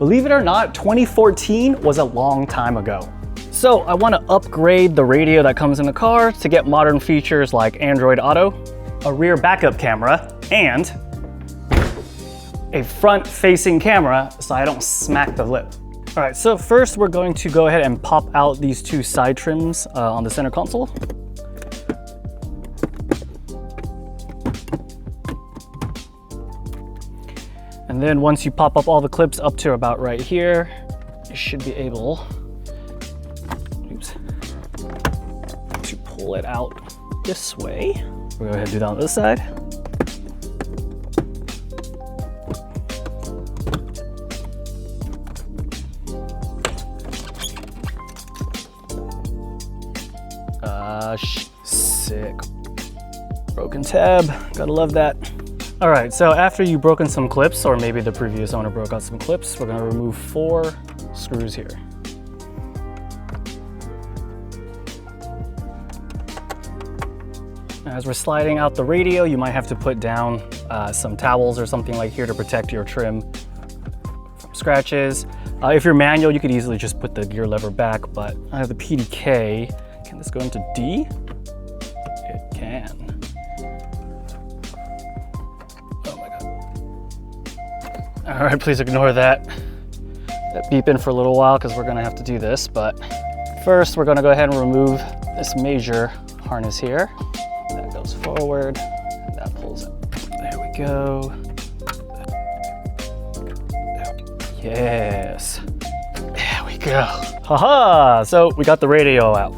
Believe it or not, 2014 was a long time ago. So I want to upgrade the radio that comes in the car to get modern features like Android Auto, a rear backup camera, and a front-facing camera so I don't smack the lip. All right, so first we're going to go ahead and pop out these two side trims on the center console. And then once you pop up all the clips up to about right here, you should be able to pull it out this way. We'll go ahead and do that on this side. Sick. Broken tab, gotta love that. All right, so after you've broken some clips, or maybe the previous owner broke out some clips, we're gonna remove 4 screws here. As we're sliding out the radio, you might have to put down some towels or something like here to protect your trim from scratches. If you're manual, you could easily just put the gear lever back, but I have the PDK. Can this go into D? It can. Oh my God. All right, please ignore that beeping for a little while because we're gonna have to do this, but first we're gonna go ahead and remove this major harness here. That goes forward, and that pulls it. There we go. Yes. There we go. Haha, so we got the radio out.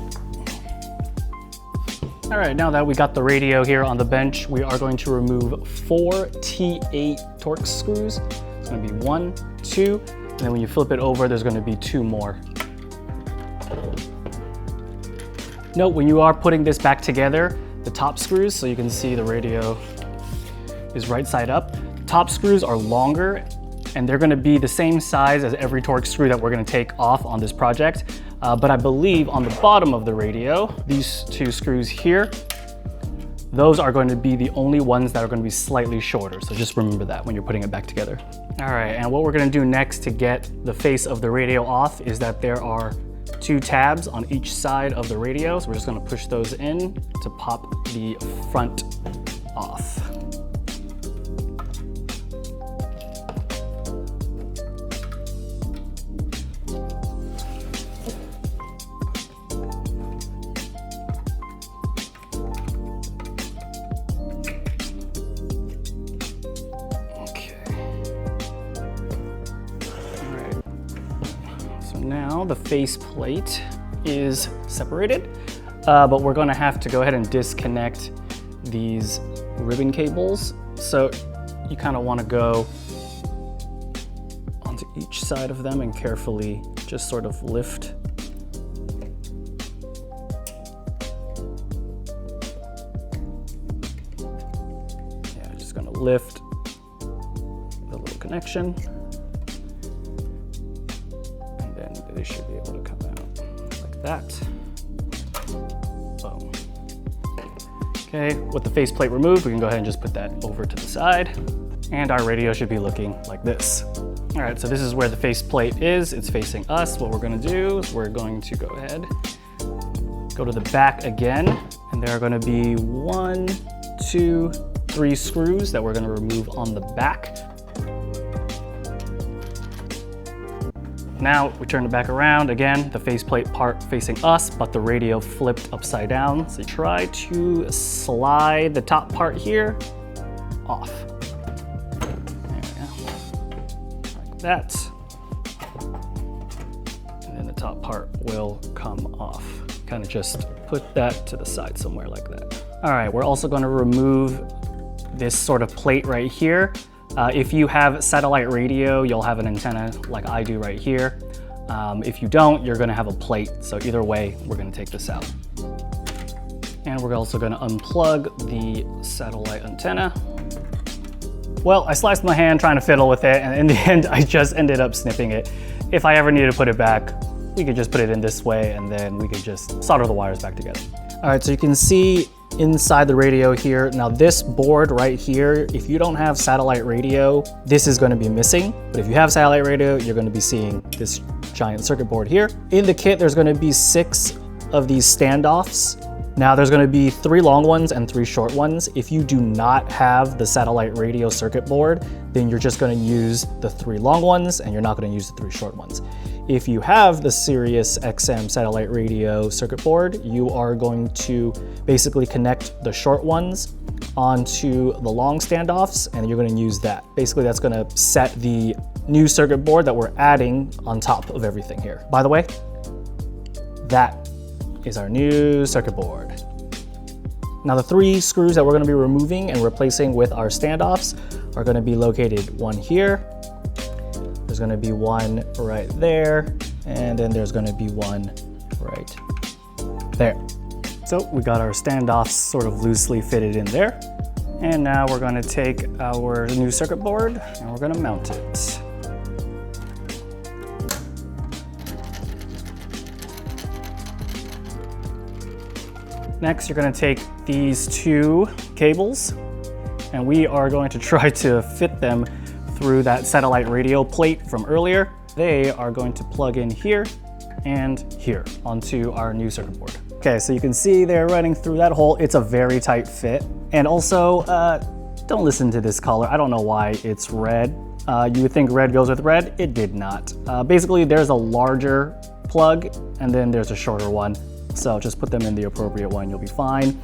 All right, now that we got the radio here on the bench, we are going to remove 4 T8 Torx screws. It's gonna be 1, 2, and then when you flip it over, there's gonna be 2 more. Note, when you are putting this back together, the top screws, so you can see the radio is right side up. Top screws are longer, and they're gonna be the same size as every Torx screw that we're gonna take off on this project. But I believe on the bottom of the radio, these 2 screws here, those are going to be the only ones that are going to be slightly shorter. So just remember that when you're putting it back together. All right, and what we're going to do next to get the face of the radio off is that there are 2 tabs on each side of the radio. So we're just going to push those in to pop the front off. Now the face plate is separated, but we're going to have to go ahead and disconnect these ribbon cables. So you kind of want to go onto each side of them and carefully just sort of lift. Yeah, just going to lift the little connection. They should be able to come out like that. Boom. Okay, with the faceplate removed, we can go ahead and just put that over to the side. And our radio should be looking like this. All right, so this is where the faceplate is. It's facing us. What we're gonna do is we're going to go ahead, go to the back again, and there are gonna be 1, 2, 3 screws that we're gonna remove on the back. Now we turn it back around. Again, the faceplate part facing us, but the radio flipped upside down. So try to slide the top part here off. There we go, like that. And then the top part will come off. Kind of just put that to the side somewhere like that. All right, we're also going to remove this sort of plate right here. If you have satellite radio, you'll have an antenna like I do right here. If you don't, you're gonna have a plate. So either way, we're gonna take this out. And we're also gonna unplug the satellite antenna. Well, I sliced my hand trying to fiddle with it, and in the end, I just ended up snipping it. If I ever needed to put it back, we could just put it in this way, and then we could just solder the wires back together. All right, so you can see inside the radio here. Now this board right here, if you don't have satellite radio, this is going to be missing. But if you have satellite radio, you're going to be seeing this giant circuit board here. In the kit, there's going to be 6 of these standoffs. Now there's going to be 3 long ones and 3 short ones. If you do not have the satellite radio circuit board, then you're just going to use the 3 long ones and you're not going to use the 3 short ones. If you have the Sirius XM satellite radio circuit board, you are going to basically connect the short ones onto the long standoffs and you're going to use that. Basically, that's going to set the new circuit board that we're adding on top of everything here. By the way, that is our new circuit board. Now the 3 screws that we're going to be removing and replacing with our standoffs are going to be located one here, there's going to be one right there, and then there's going to be one right there. So we got our standoffs sort of loosely fitted in there. And now we're going to take our new circuit board and we're going to mount it. Next, you're going to take these 2 cables and we are going to try to fit them through that satellite radio plate from earlier. They are going to plug in here and here onto our new circuit board. Okay, so you can see they're running through that hole. It's a very tight fit. And also, don't listen to this color. I don't know why it's red. You would think red goes with red. It did not. Basically, there's a larger plug and then there's a shorter one. So just put them in the appropriate one, you'll be fine.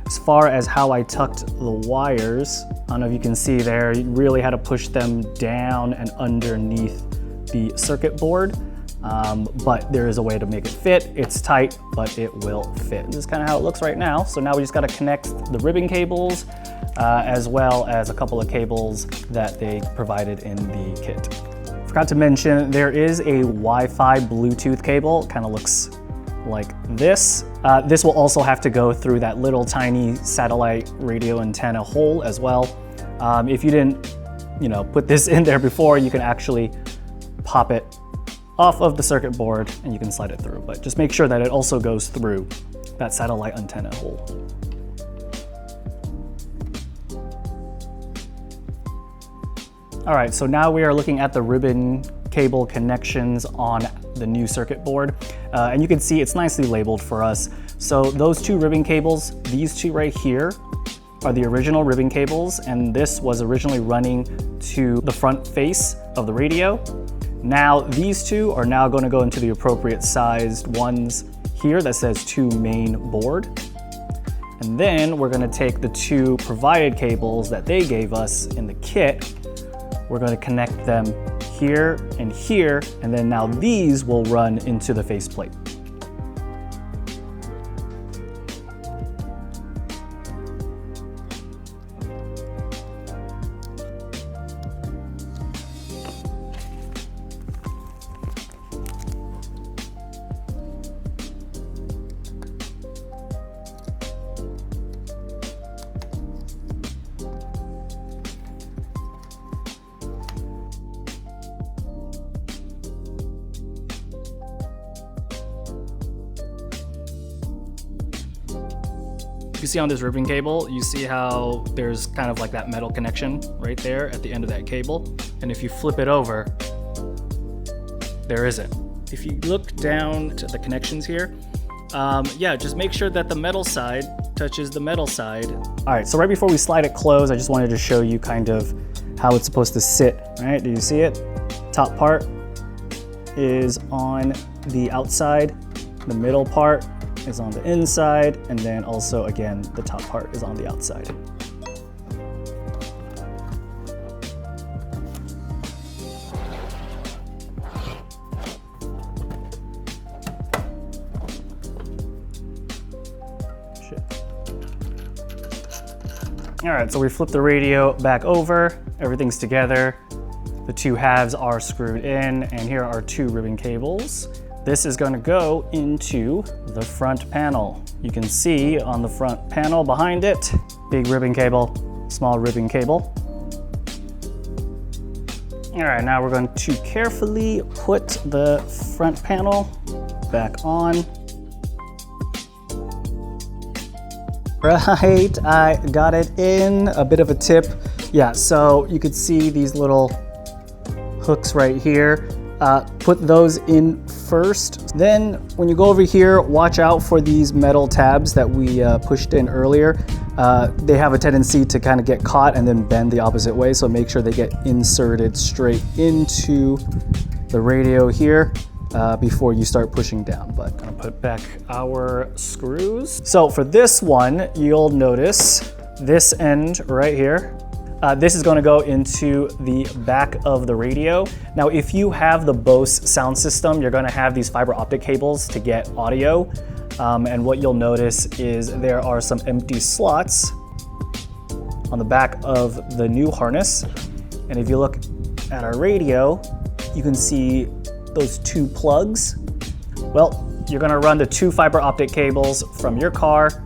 As far as how I tucked the wires, I don't know if you can see there, you really had to push them down and underneath the circuit board. But there is a way to make it fit. It's tight, but it will fit. This is kind of how it looks right now. So now we just got to connect the ribbon cables as well as a couple of cables that they provided in the kit. Forgot to mention, there is a Wi-Fi Bluetooth cable. Kind of looks like this. This will also have to go through that little tiny satellite radio antenna hole as well. If you didn't, put this in there before, you can actually pop it off of the circuit board and you can slide it through. But just make sure that it also goes through that satellite antenna hole. All right, so now we are looking at the ribbon cable connections on the new circuit board. And you can see it's nicely labeled for us. So those 2 ribbon cables, these 2 right here, are the original ribbon cables, and this was originally running to the front face of the radio. Now these 2 are now going to go into the appropriate sized ones here that says 2 main board. And then we're going to take the 2 provided cables that they gave us in the kit. We're going to connect them here, and then now these will run into the faceplate. You see on this ribbon cable, you see how there's kind of like that metal connection right there at the end of that cable. And if you flip it over, there isn't. If you look down to the connections here, just make sure that the metal side touches the metal side. All right, so right before we slide it closed, I just wanted to show you kind of how it's supposed to sit, right? Do you see it? Top part is on the outside, the middle part is on the inside, and then also again the top part is on the outside. All right, so we flip the radio back over, everything's together, the 2 halves are screwed in, and here are 2 ribbon cables. This is going to go into the front panel. You can see on the front panel behind it, big ribbon cable, small ribbon cable. All right, now we're going to carefully put the front panel back on. Right, I got it in. A bit of a tip. Yeah, so you could see these little hooks right here. Put those in first. Then when you go over here, watch out for these metal tabs that we pushed in earlier. They have a tendency to kind of get caught and then bend the opposite way, so make sure they get inserted straight into the radio here before you start pushing down. But I'm gonna put back our screws. So for this one, you'll notice this end right here. This is going to go into the back of the radio. Now, if you have the Bose sound system, you're going to have these fiber optic cables to get audio. And what you'll notice is there are some empty slots on the back of the new harness. And if you look at our radio, you can see those two plugs. Well, you're going to run the two fiber optic cables from your car,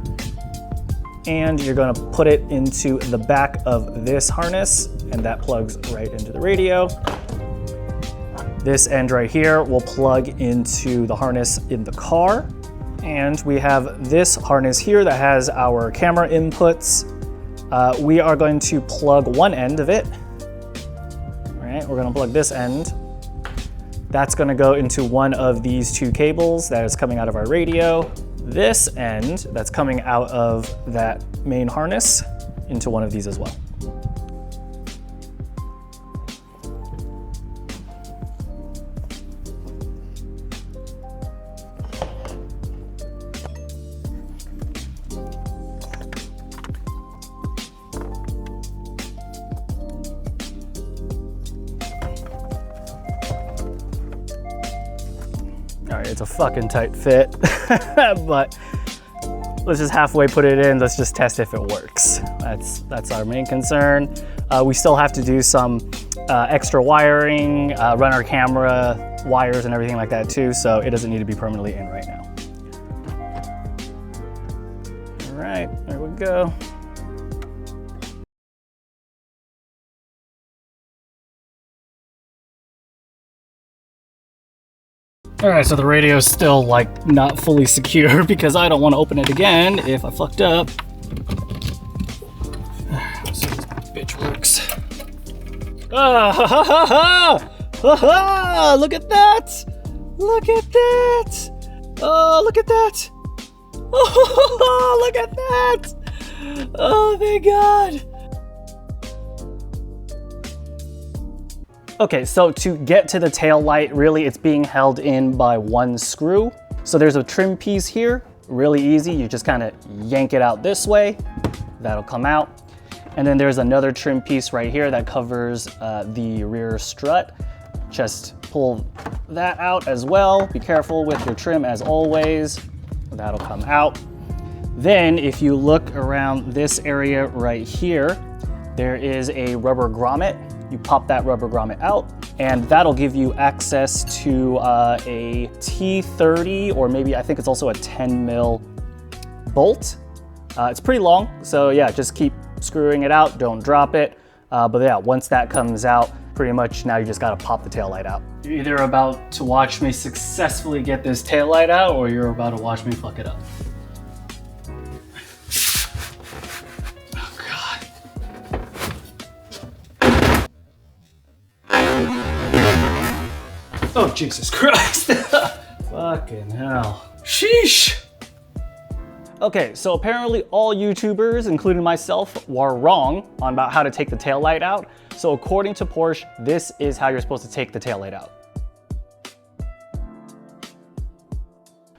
and you're gonna put it into the back of this harness, and that plugs right into the radio. This end right here will plug into the harness in the car. And we have this harness here that has our camera inputs. We are going to plug one end of it. All right, we're gonna plug this end. That's gonna go into one of these two cables that is coming out of our radio. This end that's coming out of that main harness into one of these as well. All right, it's a fucking tight fit, but let's just halfway put it in. Let's just test if it works. That's our main concern. We still have to do some extra wiring, run our camera wires and everything like that too, so it doesn't need to be permanently in right now. All right, there we go. All right, so the radio is still like not fully secure because I don't want to open it again if I fucked up. Let's see if this bitch works. Ah, ha, ha, ha, ha. Ha, ha. Look at that! Look at that! Oh, look at that! Oh, look at that! Oh, thank God! Okay, so to get to the tail light, really it's being held in by one screw. So there's a trim piece here, really easy. You just kind of yank it out this way, that'll come out. And then there's another trim piece right here that covers the rear strut. Just pull that out as well. Be careful with your trim as always, that'll come out. Then if you look around this area right here, there is a rubber grommet. You pop that rubber grommet out, and that'll give you access to a T30, or maybe I think it's also a 10 mil bolt. It's pretty long, so yeah, just keep screwing it out, don't drop it. But yeah, once that comes out, pretty much now you just gotta pop the taillight out. You're either about to watch me successfully get this taillight out, or you're about to watch me fuck it up. Oh, Jesus Christ. Fucking hell. Sheesh. Okay, so apparently all YouTubers, including myself, were wrong on about how to take the taillight out. So according to Porsche, this is how you're supposed to take the taillight out.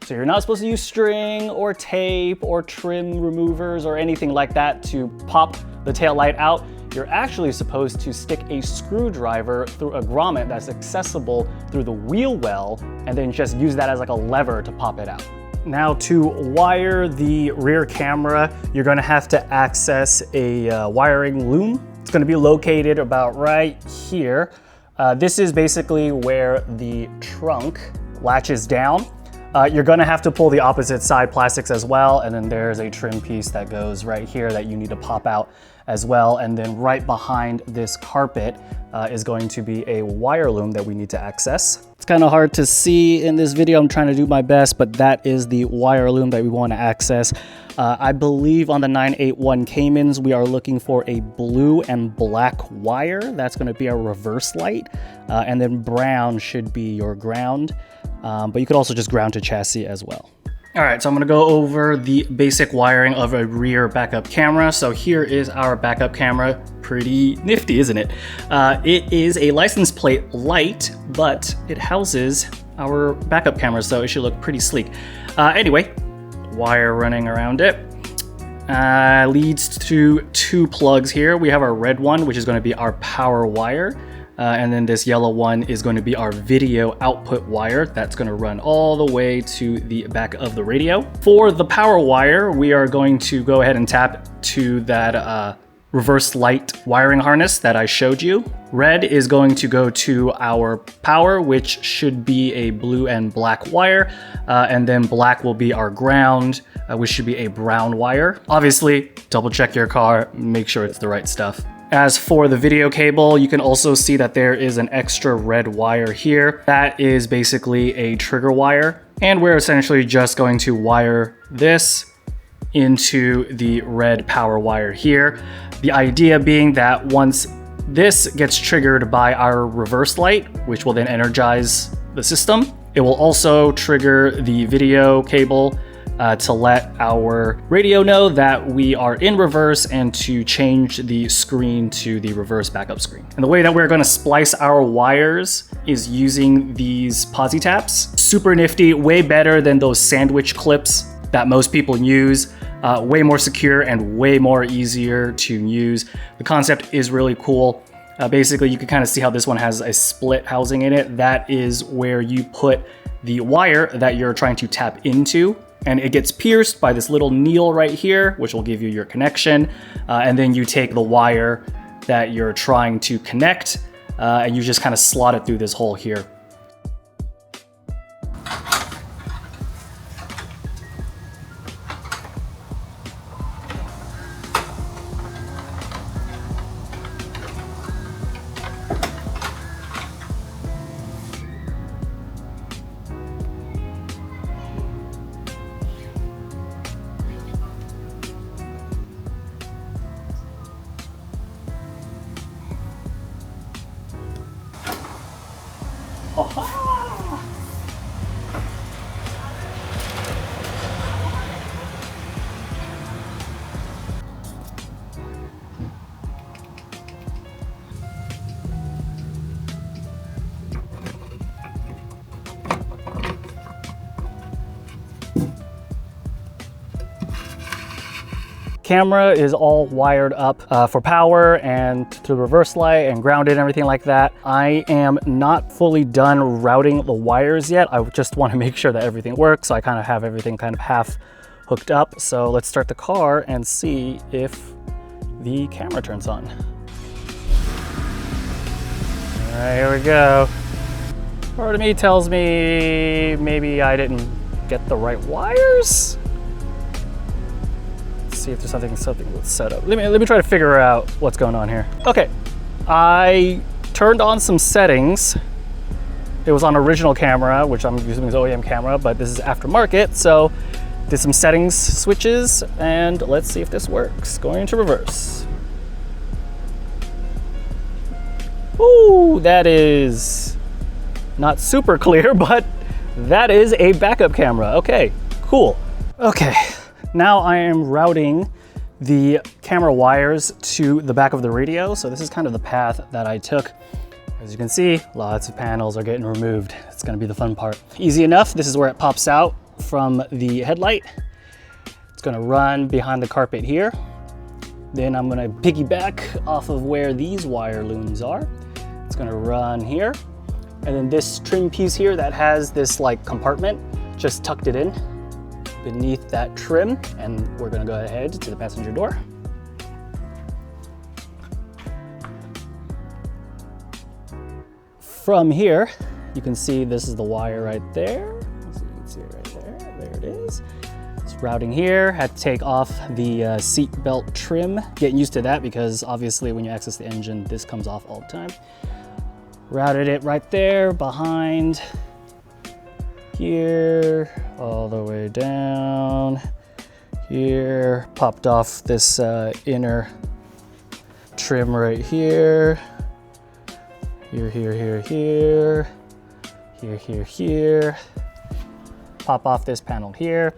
So you're not supposed to use string or tape or trim removers or anything like that to pop the taillight out. You're actually supposed to stick a screwdriver through a grommet that's accessible through the wheel well, and then just use that as like a lever to pop it out. Now to wire the rear camera, you're gonna have to access a wiring loom. It's gonna be located about right here. This is basically where the trunk latches down. You're gonna have to pull the opposite side plastics as well, and then there's a trim piece that goes right here that you need to pop out as well. And then right behind this carpet is going to be a wire loom that we need to access. It's kind of hard to see in this video. I'm trying to do my best, but that is the wire loom that we want to access. I believe on the 981 Caymans, we are looking for a blue and black wire. That's going to be our reverse light. And then brown should be your ground. But you could also just ground to chassis as well. All right, so I'm gonna go over the basic wiring of a rear backup camera. So here is our backup camera. Pretty nifty, isn't it? It is a license plate light, but it houses our backup camera, so it should look pretty sleek. Anyway, wire running around it. Leads to 2 plugs here. We have our red one, which is gonna be our power wire. And then this yellow one is going to be our video output wire. That's going to run all the way to the back of the radio. For the power wire, we are going to go ahead and tap to that reverse light wiring harness that I showed you. Red is going to go to our power, which should be a blue and black wire. And then black will be our ground, which should be a brown wire. Obviously, double check your car, make sure it's the right stuff. As for the video cable, you can also see that there is an extra red wire here. That is basically a trigger wire. And we're essentially just going to wire this into the red power wire here. The idea being that once this gets triggered by our reverse light, which will then energize the system, it will also trigger the video cable to let our radio know that we are in reverse and to change the screen to the reverse backup screen. And the way that we're going to splice our wires is using these posi taps. Super nifty, way better than those sandwich clips that most people use. Way more secure and way more easier to use. The concept is really cool. Basically, you can kind of see how this one has a split housing in it. That is where you put the wire that you're trying to tap into. And it gets pierced by this little needle right here, which will give you your connection. And then you take the wire that you're trying to connect, and you just kind of slot it through this hole here. Camera is all wired up for power and to reverse light and grounded and everything like that. I am not fully done routing the wires yet. I just want to make sure that everything works. So I kind of have everything kind of half hooked up. So let's start the car and see if the camera turns on. All right, here we go. Part of me tells me maybe I didn't get the right wires. See if there's something with setup. Let me try to figure out what's going on here. Okay, I turned on some settings. It was on original camera, which I'm using as OEM camera, but this is aftermarket. So did some settings switches, and let's see if this works. Going into reverse. Ooh, that is not super clear, but that is a backup camera. Okay, cool. Okay. Now I am routing the camera wires to the back of the radio. So this is kind of the path that I took. As you can see, lots of panels are getting removed. It's gonna be the fun part. Easy enough, this is where it pops out from the headlight. It's gonna run behind the carpet here. Then I'm gonna piggyback off of where these wire looms are. It's gonna run here. And then this trim piece here that has this like compartment, just tucked it in beneath that trim, and we're gonna go ahead to the passenger door. From here, you can see this is the wire right there. So you can see it right there, there it is. It's routing here, had to take off the seat belt trim. Getting used to that because obviously when you access the engine, this comes off all the time. Routed it right there behind here, all the way down here. Popped off this inner trim right here. Here, here, here, here. Here, here, here. Pop off this panel here.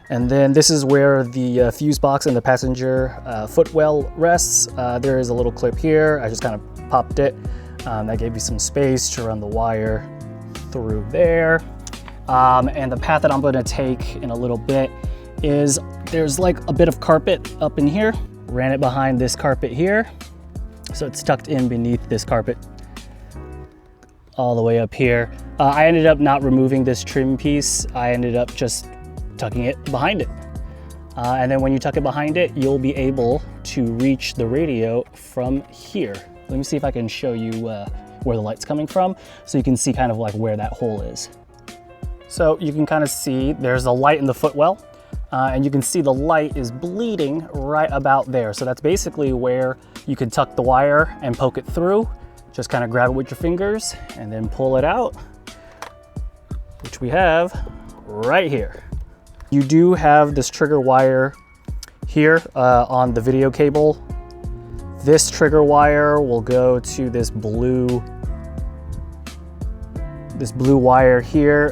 And then this is where the fuse box and the passenger footwell rests. There is a little clip here. I just kind of popped it. That gave me some space to run the wire through there. And the path that I'm gonna take in a little bit is there's like a bit of carpet up in here. Ran it behind this carpet here. So it's tucked in beneath this carpet all the way up here. I ended up not removing this trim piece. I ended up just tucking it behind it. And then when you tuck it behind it, you'll be able to reach the radio from here. Let me see if I can show you where the light's coming from, so you can see kind of like where that hole is. So you can kind of see there's a light in the footwell, and you can see the light is bleeding right about there. So that's basically where you can tuck the wire and poke it through. Just kind of grab it with your fingers and then pull it out, which we have right here. You do have this trigger wire here on the video cable. This trigger wire will go to this blue wire here.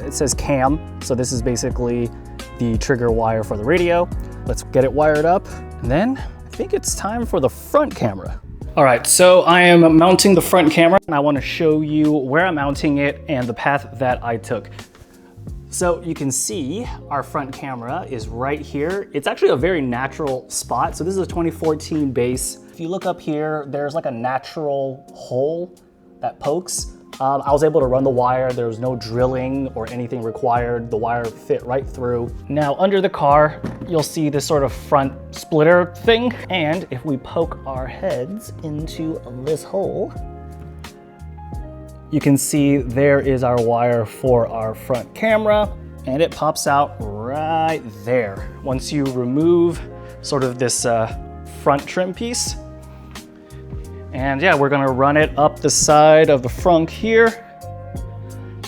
It says cam, so this is basically the trigger wire for the radio. Let's get it wired up, and then I think it's time for the front camera. All right, so I am mounting the front camera, and I want to show you where I'm mounting it and the path that I took. So you can see our front camera is right here. It's actually a very natural spot. So this is a 2014 base. If you look up here, there's like a natural hole that pokes. I was able to run the wire. There was no drilling or anything required. The wire fit right through. Now under the car, you'll see this sort of front splitter thing. And if we poke our heads into this hole, you can see there is our wire for our front camera, and it pops out right there. Once you remove sort of this front trim piece, and yeah, we're gonna run it up the side of the frunk here.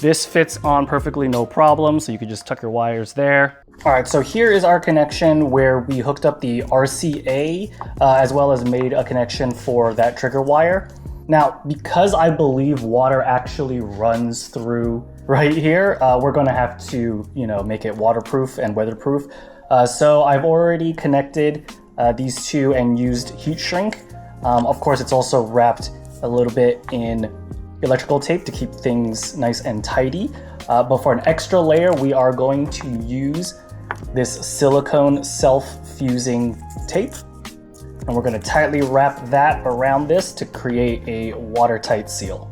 This fits on perfectly, no problem, so you can just tuck your wires there. All right, so here is our connection where we hooked up the RCA as well as made a connection for that trigger wire. Now, because I believe water actually runs through right here, we're gonna have to, make it waterproof and weatherproof. So I've already connected these two and used heat shrink. Of course, it's also wrapped a little bit in electrical tape to keep things nice and tidy. But for an extra layer, we are going to use this silicone self-fusing tape. And we're gonna tightly wrap that around this to create a watertight seal.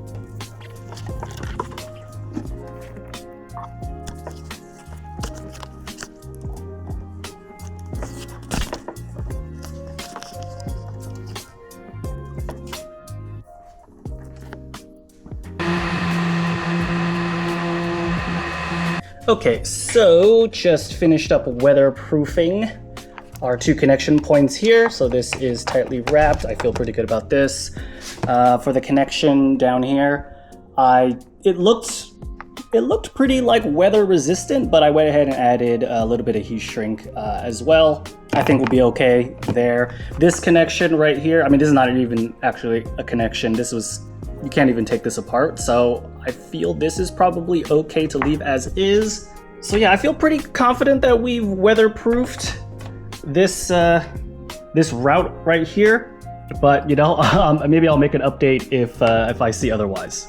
Okay, so just finished up weatherproofing our two connection points here. So this is tightly wrapped. I feel pretty good about this. For the connection down here, it looked pretty like weather resistant, but I went ahead and added a little bit of heat shrink as well. I think we'll be okay there. This connection right here, I mean, this is not even actually a connection. You can't even take this apart. So I feel this is probably okay to leave as is. So yeah, I feel pretty confident that we've weatherproofed this route right here, but maybe I'll make an update if I see otherwise.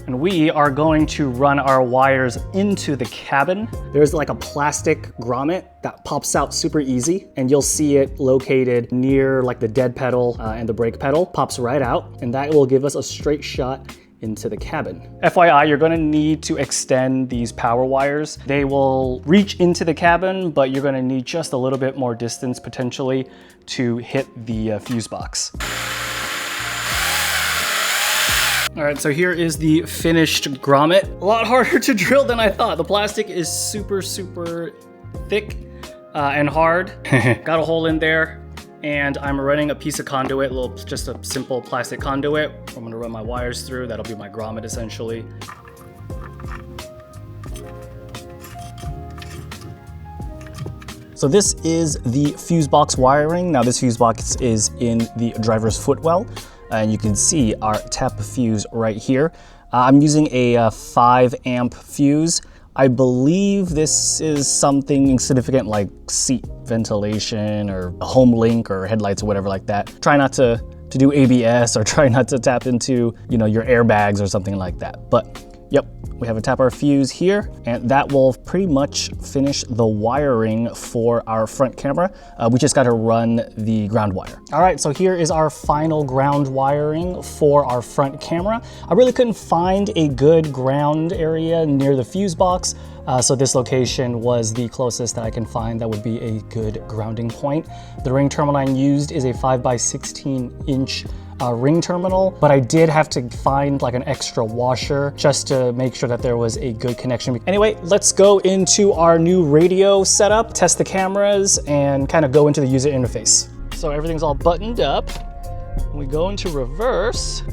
And we are going to run our wires into the cabin. There's like a plastic grommet that pops out super easy, and you'll see it located near like the dead pedal and the brake pedal. Pops right out, and that will give us a straight shot into the cabin. FYI, you're gonna need to extend these power wires. They will reach into the cabin, but you're gonna need just a little bit more distance potentially to hit the fuse box. All right, so here is the finished grommet. A lot harder to drill than I thought. The plastic is super, super thick and hard. Got a hole in there. and I'm running a piece of conduit, just a simple plastic conduit. I'm gonna run my wires through. That'll be my grommet essentially. So this is the fuse box wiring. Now this fuse box is in the driver's footwell, and you can see our tap fuse right here. I'm using a 5 amp fuse. I believe this is something insignificant like seat ventilation or a home link or headlights or whatever like that. Try not to do ABS or try not to tap into, you know, your airbags or something like that. But yep, we have a tap our fuse here, and that will pretty much finish the wiring for our front camera. We just got to run the ground wire. All right, so here is our final ground wiring for our front camera. I really couldn't find a good ground area near the fuse box, so this location was the closest that I can find that would be a good grounding point. The ring terminal I used is a 5x16 inch ring terminal, but I did have to find like an extra washer just to make sure that there was a good connection. Anyway, let's go into our new radio setup, test the cameras, and kind of go into the user interface. So everything's all buttoned up. When we go into reverse,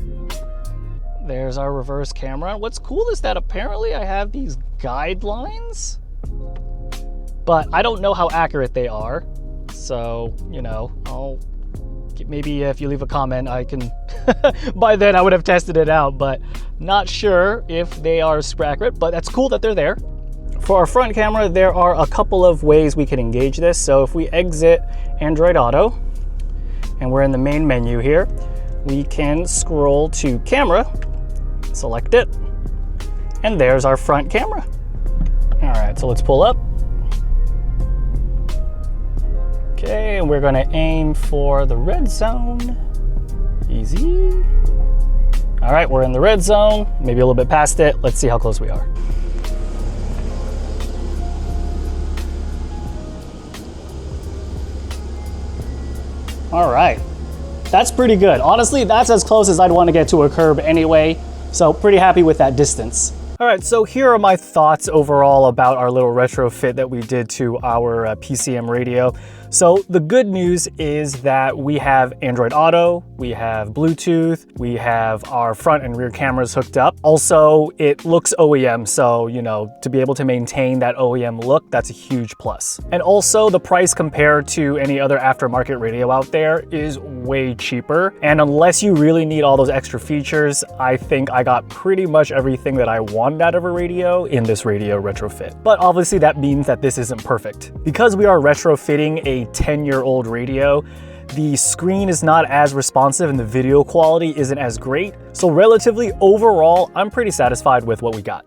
there's our reverse camera. What's cool is that apparently I have these guidelines, but I don't know how accurate they are. So, you know, maybe if you leave a comment, I can, by then I would have tested it out, but not sure if they are super accurate, but that's cool that they're there. For our front camera, there are a couple of ways we can engage this. So if we exit Android Auto and we're in the main menu here, we can scroll to camera, select it, and there's our front camera. All right, so let's pull up. Okay, and we're gonna aim for the red zone. Easy. All right, we're in the red zone, maybe a little bit past it. Let's see how close we are. All right, that's pretty good. Honestly, that's as close as I'd want to get to a curb anyway, so pretty happy with that distance. All right, so here are my thoughts overall about our little retrofit that we did to our PCM radio. So the good news is that we have Android Auto, we have Bluetooth, we have our front and rear cameras hooked up. Also, it looks OEM, so, you know, to be able to maintain that OEM look, that's a huge plus. And also the price compared to any other aftermarket radio out there is way cheaper. And unless you really need all those extra features, I think I got pretty much everything that I wanted out of a radio in this radio retrofit. But obviously that means that this isn't perfect. Because we are retrofitting a 10-year-old radio, the screen is not as responsive and the video quality isn't as great. So relatively overall, I'm pretty satisfied with what we got.